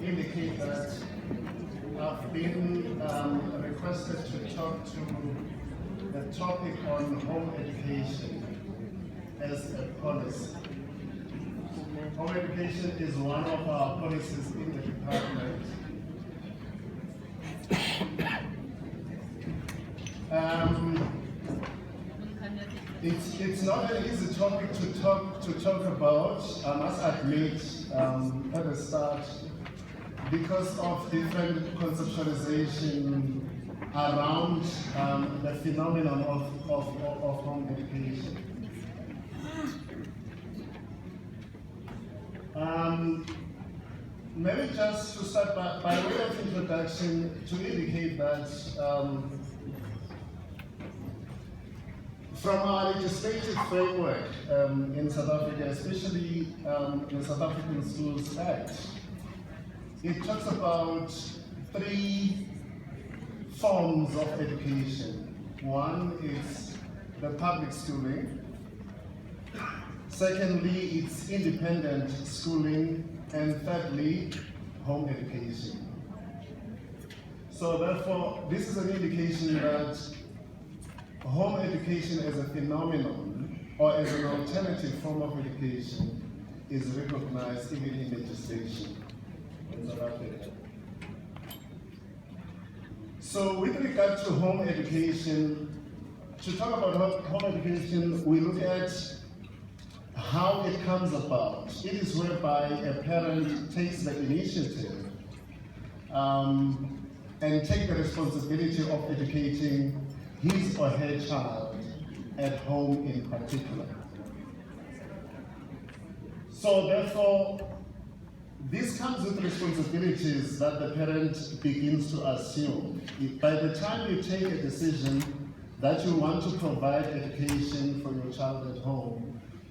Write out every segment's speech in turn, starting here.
indicate that I've been requested to talk to the topic on home education as a policy. Home education is one of our policies in the department. It's not an easy topic to talk about, I must admit, at the start, because of different conceptualization around the phenomenon of home education. Maybe just to start by way of introduction, to indicate that from our legislative framework in South Africa, especially the South African Schools Act, it talks about 3 forms of education. One is the public schooling. Secondly, it's independent schooling. And thirdly, home education. So therefore, this is an indication that home education as a phenomenon or as an alternative form of education is recognized even in legislation in South Africa. So with regard to home education, to talk about home education, we look at how it comes about. It is whereby a parent takes the initiative and take the responsibility of educating his or her child at home in particular. So therefore, this comes with responsibilities that the parent begins to assume. By the time you take a decision that you want to provide education for your child at home,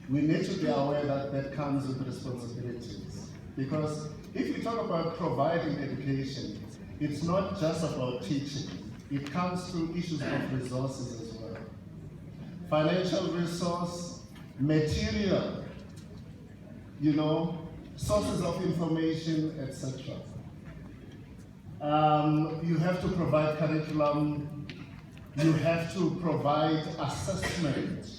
we need to be aware that that comes with responsibilities. Because if you talk about providing education, it's not just about teaching. It comes to issues of resources as well. Financial resource, material, sources of information, etc. You have to provide curriculum. You have to provide assessment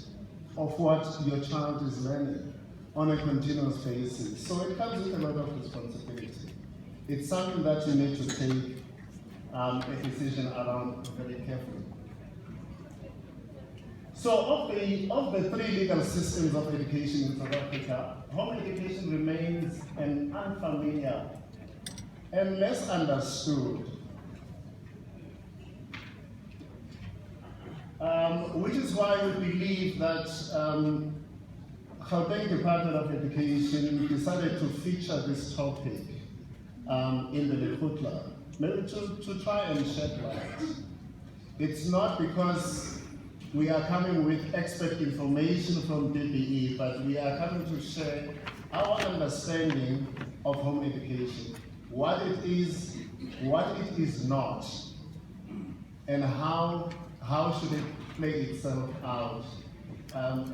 of what your child is learning on a continuous basis. So it comes with a lot of responsibility. It's something that you need to take a decision around very carefully. So of the 3 legal systems of education in South Africa, home education remains an unfamiliar and less understood, which is why we believe that Gauteng Department of Education decided to feature this topic in the Lekgotla, maybe to try and shed light. It's not because we are coming with expert information from GDE, but we are coming to share our understanding of home education, what it is not, and how should it play itself out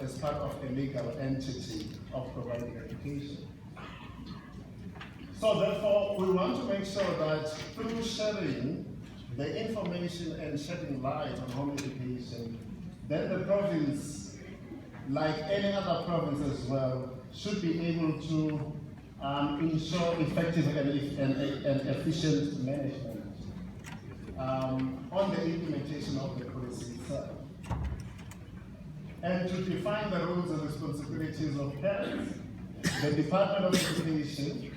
as part of a legal entity of providing education. So therefore, we want to make sure that through sharing the information and shedding light on home education, then the province, like any other province as well, should be able to ensure effective and efficient management on the implementation of the policy itself. And to define the roles and responsibilities of parents, the Department of Education,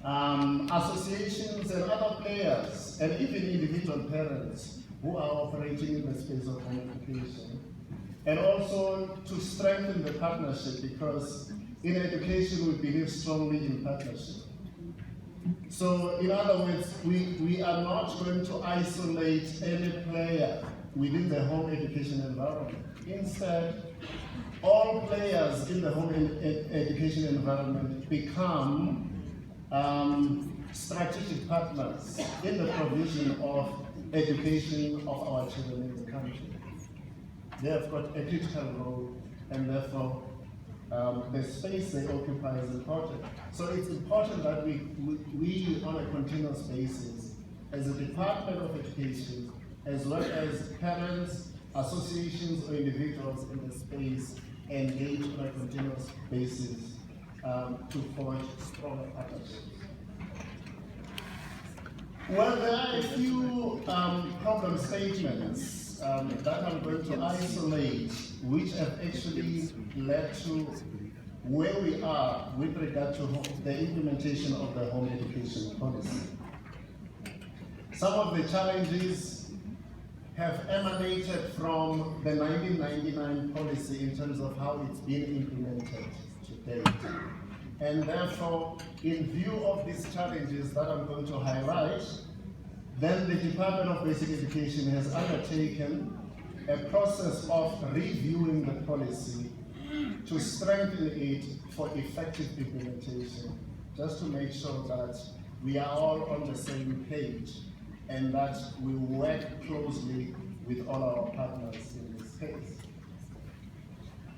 associations and other players, and even individual parents who are operating in the space of home education, and also to strengthen the partnership, because in education we believe strongly in partnership. So in other words, we are not going to isolate any player within the home education environment. Instead, all players in the home education environment become strategic partners in the provision of education of our children in the country. They have got a critical role, and therefore the space they occupy is important. So it's important that we on a continuous basis as a Department of Education, as well as parents, associations, or individuals in the space engage on a continuous basis to forge stronger partnerships. Well, there are a few problem statements that I'm going to isolate, which have actually led to where we are with regard to the implementation of the home education policy. Some of the challenges have emanated from the 1999 policy in terms of how it's been implemented to date. And therefore, in view of these challenges that I'm going to highlight, then the Department of Basic Education has undertaken a process of reviewing the policy to strengthen it for effective implementation, just to make sure that we are all on the same page and that we work closely with all our partners in this case.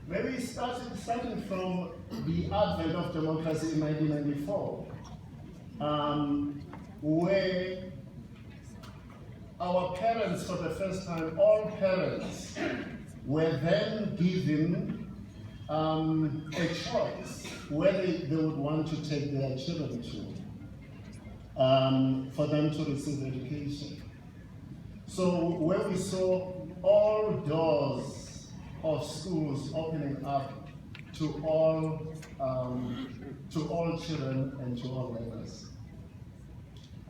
Maybe starting from the advent of democracy in 1994, where our parents, for the first time, all parents, were then given a choice whether they would want to take their children to, for them to receive education. So where we saw all doors of schools opening up to all children and to all learners.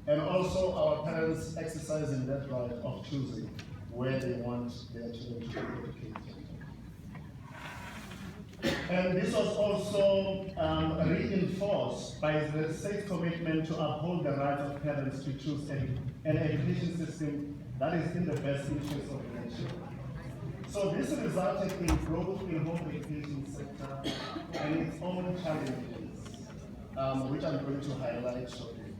And also our parents exercising that right of choosing where they want their children to be educated. And this was also reinforced by the state commitment to uphold the right of parents to choose an education system that is in the best interest of their children. So this resulted in growth in home education sector and its own challenges, which I'm going to highlight shortly.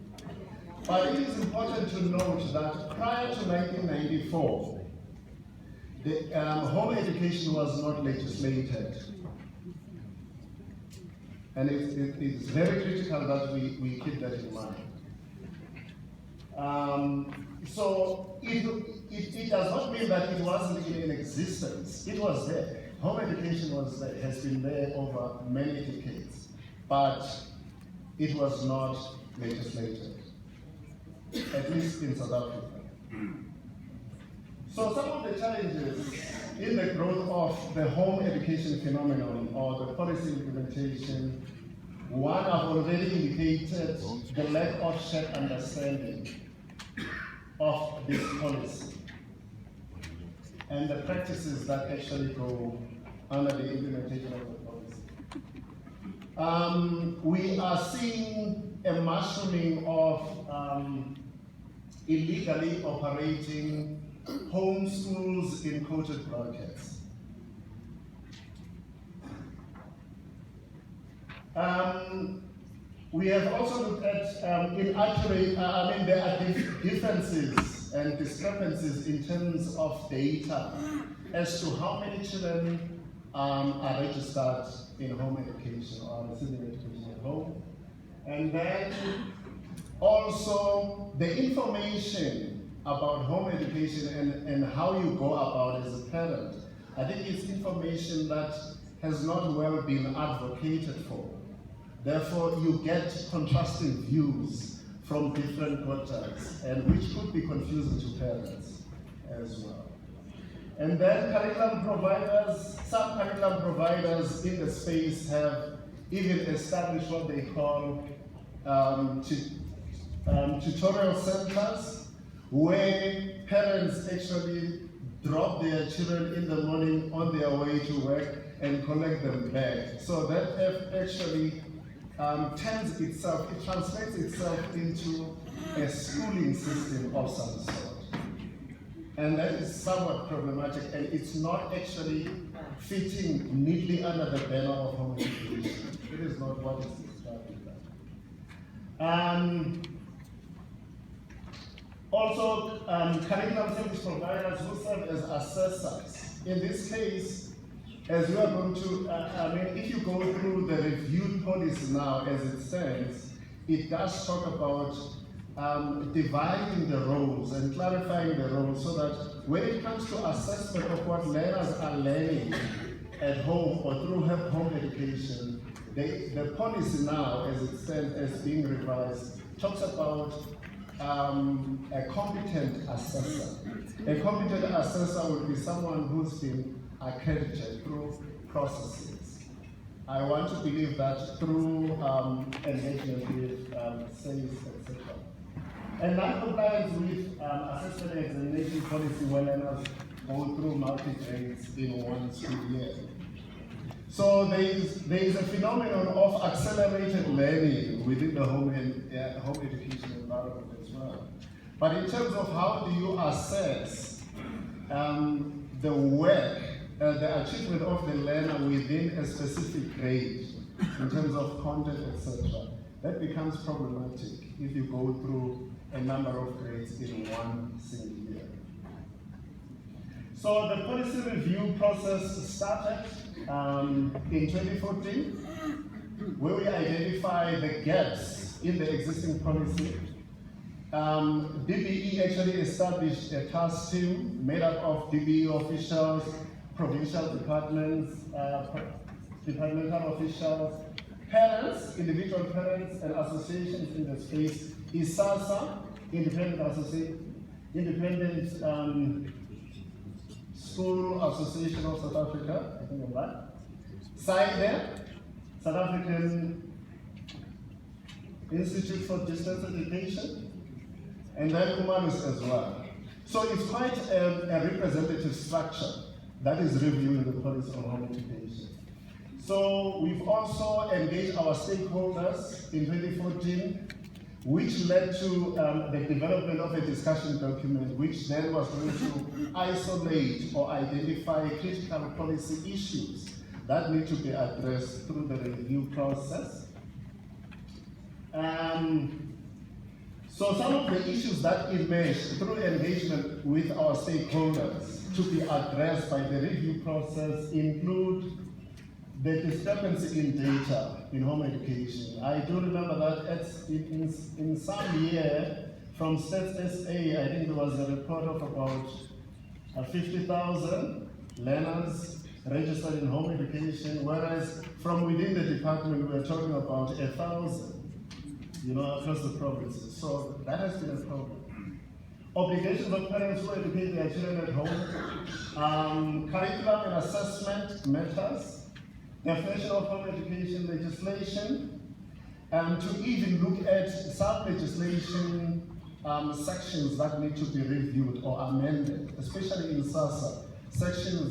But it is important to note that prior to 1994, the home education was not legislated. And it's very critical that we keep that in mind. So it does not mean that it wasn't in existence. It was there. Home education has been there over many decades, but it was not legislated, at least in South Africa. So some of the challenges in the growth of the home education phenomenon or the policy implementation, one I've already indicated, the lack of shared understanding of this policy and the practices that actually go under the implementation of the policy. We are seeing a mushrooming of illegally operating homeschools in quoted brackets. We have also looked at there are differences and discrepancies in terms of data as to how many children are registered in home education or receiving education at home. And then also the information about home education and how you go about it as a parent. I think it's information that has not well been advocated for. Therefore, you get contrasting views from different quarters, and which could be confusing to parents as well. And then curriculum providers, some curriculum providers in the space have even established what they call tutorial centers, where parents actually drop their children in the morning on their way to work and collect them back. So that actually it translates itself into a schooling system of some sort. And that is somewhat problematic, and it's not actually fitting neatly under the banner of home education. It is not what is described in that. Also, curriculum service providers who serve as assessors. In this case, as we are going to, if you go through the reviewed policy now as it stands, it does talk about dividing the roles and clarifying the roles so that when it comes to assessment of what learners are learning at home or through home education, the policy now, as it stands, as being revised, talks about a competent assessor. A competent assessor would be someone who's been accredited through processes. I want to believe that through engagement with SAIS, etc. And non-compliance with assessment and examination policy when learners go through multi-grades in one school year. So there is a phenomenon of accelerated learning within the home education environment as well. But in terms of how do you assess the work, the achievement of the learner within a specific grade, in terms of content, etc., that becomes problematic if you go through a number of grades in one single year. So the policy review process started in 2014, where we identify the gaps in the existing policy. DBE actually established a task team made up of DBE officials, provincial departments, departmental officials, parents, individual parents, and associations in the space. ISASA, Independent School Association of South Africa, I think I'm right. SIDE, South African Institute for Distance Education, and then Humanus as well. So it's quite a representative structure that is reviewing the policy on home education. So we've also engaged our stakeholders in 2014, which led to the development of a discussion document, which then was going to isolate or identify critical policy issues that need to be addressed through the review process. So some of the issues that emerged through engagement with our stakeholders to be addressed by the review process include the discrepancy in data in home education. I do remember that in some year from Stats SA, I think there was a report of about 50,000 learners registered in home education, whereas from within the department we're talking about 1,000, across the provinces. So that has been a problem. Obligations of parents who educate their children at home, curriculum and assessment matters, definition of home education legislation, to even look at sub-legislation sections that need to be reviewed or amended, especially in SASA. Section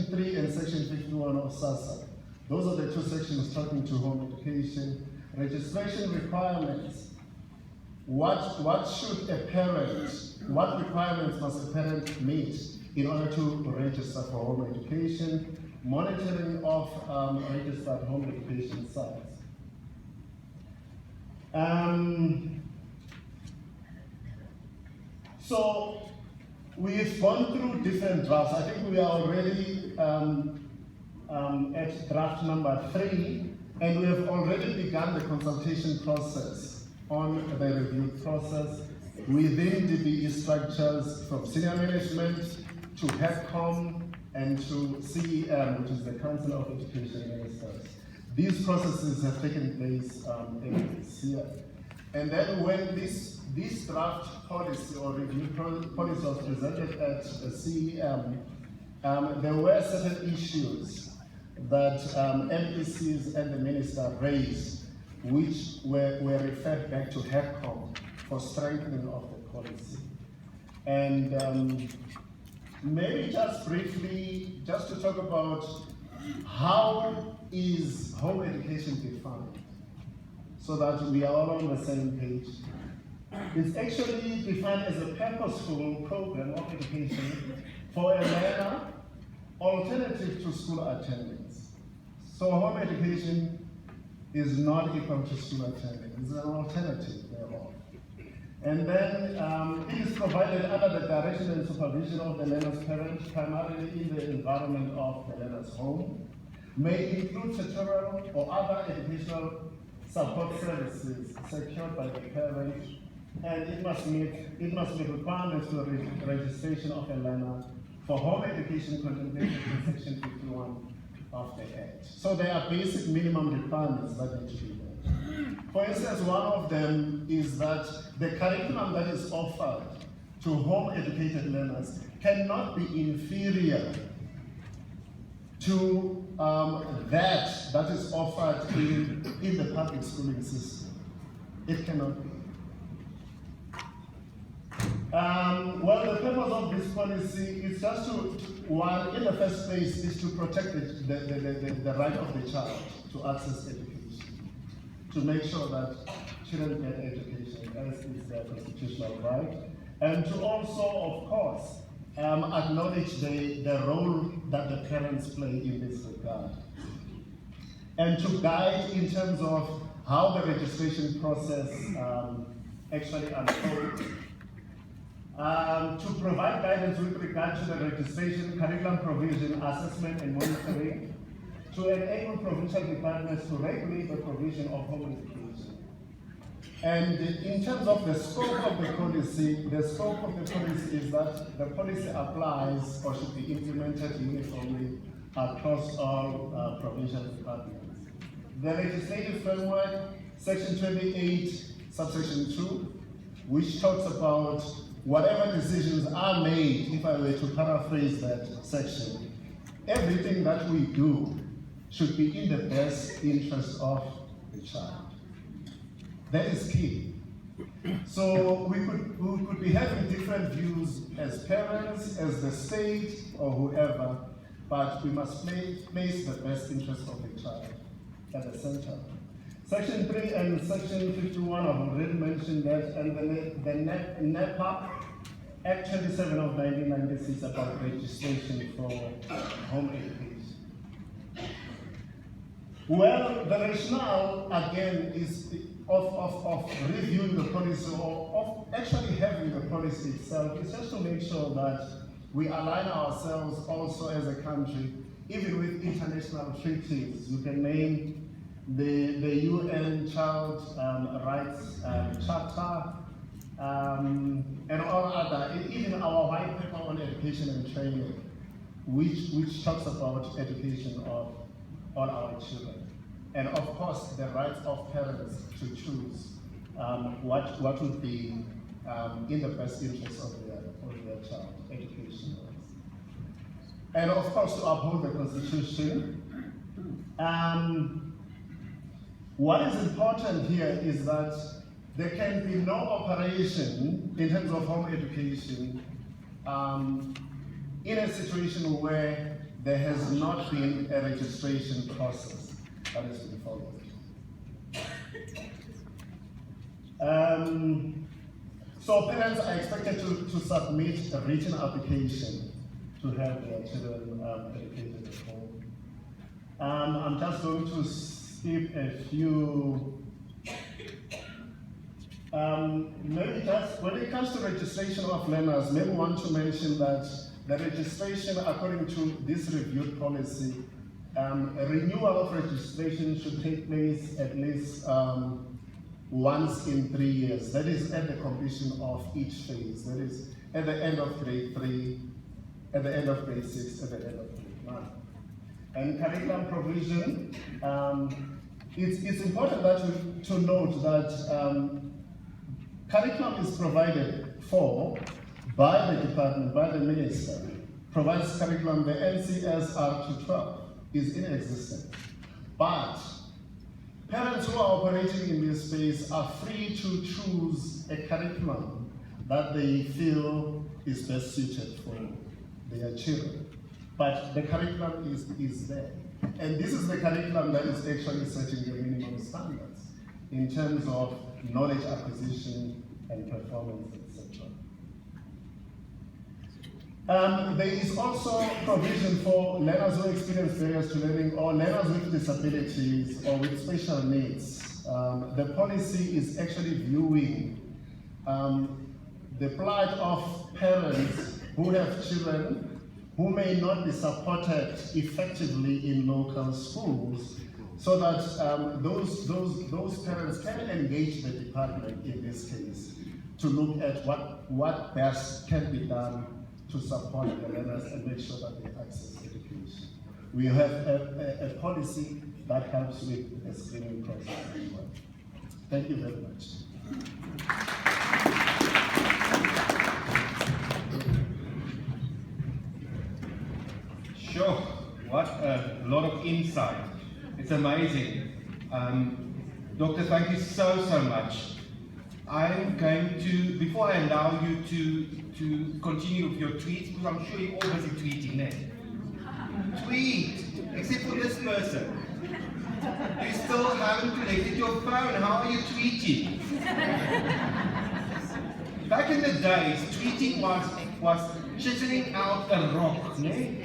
3 and Section 51 of SASA. Those are the two sections talking to home education. Registration requirements. What requirements must a parent meet in order to register for home education? Monitoring of registered home education sites. So we've gone through different drafts. I think we are already at draft number 3, and we have already begun the consultation process on the review process within DBE structures from senior management to HECOM and to CEM, which is the Council of Education Ministers. These processes have taken place in this year. And then when this draft policy or review policy was presented at CEM, there were certain issues that MPCs and the minister raised, which were referred back to HECOM for strengthening of the policy. And maybe just briefly, just to talk about how is home education defined, so that we are all on the same page. It's actually defined as a purposeful program of education for a learner alternative to school attendance. So home education is not equal to school attendance, it's an alternative thereof. And then it is provided under the direction and supervision of the learner's parents, primarily in the environment of the learner's home, may include tutorial or other educational support services secured by the parent and it must meet requirements for the registration of a learner for home education contemplated in Section 51 of the Act. So there are basic minimum requirements that need to be met. For instance, one of them is that the curriculum that is offered to home educated learners cannot be inferior to that is offered in the public schooling system. It cannot be. Well, the purpose of this policy is just to, while in the first place, is to protect the right of the child to access education, to make sure that children get education as is their constitutional right, and to also, of course, acknowledge the role that the parents play in this regard, and to guide in terms of how the registration process actually unfolds. To provide guidance with regard to the registration, curriculum provision, assessment, and monitoring, to enable provincial departments to regulate the provision of home education. And in terms of the scope of the policy is that the policy applies or should be implemented uniformly across all provincial departments. The legislative framework, Section 28, subsection 2, which talks about whatever decisions are made, if I were to paraphrase that section, everything that we do should be in the best interest of the child. That is key. So we could be having different views as parents, as the state, or whoever, but we must place the best interest of the child at the center. Section 3 and Section 51, I've already mentioned that, and the NEPA, Act 27 of 1996 about registration for home education. Well, the rationale, again, is of reviewing the policy, or of actually having the policy itself, is just to make sure that we align ourselves also as a country, even with international treaties. You can name the UN Child Rights Charter, and all other, even our white paper on education and training, which talks about education of all our children. And of course, the rights of parents to choose what would be in the best interest of their child, education rights. And of course, to uphold the Constitution. What is important here is that there can be no operation in terms of home education in a situation where there has not been a registration process that has been followed. So parents are expected to submit a written application to have their children educated at home. I'm just going to skip a few. Maybe just when it comes to registration of learners, maybe want to mention that the registration, according to this reviewed policy, a renewal of registration should take place at least once in 3 years. That is at the completion of each phase. That is at the end of grade 3, at the end of grade 6, at the end of grade 9. And curriculum provision, it's important that to note that curriculum is provided for by the department, by the minister, provides curriculum. The NCS R212 is in existence. But parents who are operating in this space are free to choose a curriculum that they feel is best suited for their children. But the curriculum is there. And this is the curriculum that is actually setting the minimum standards in terms of knowledge acquisition and performance, etc. There is also provision for learners who experience barriers to learning or learners with disabilities or with special needs. The policy is actually viewing the plight of parents who have children who may not be supported effectively in local schools, so that those parents can engage the department in this case to look at what best can be done to support the learners and make sure that they access education. We have a policy that helps with the screening process as well. Thank you very much. Sure, what a lot of insight. It's amazing. Doctor, thank you so much. I'm going to, before I allow you to continue with your tweets, because I'm sure you're all busy tweeting there. Tweet, except for this person. You still haven't collected your phone. How are you tweeting? Back in the days, tweeting was chiseling out a rock, né?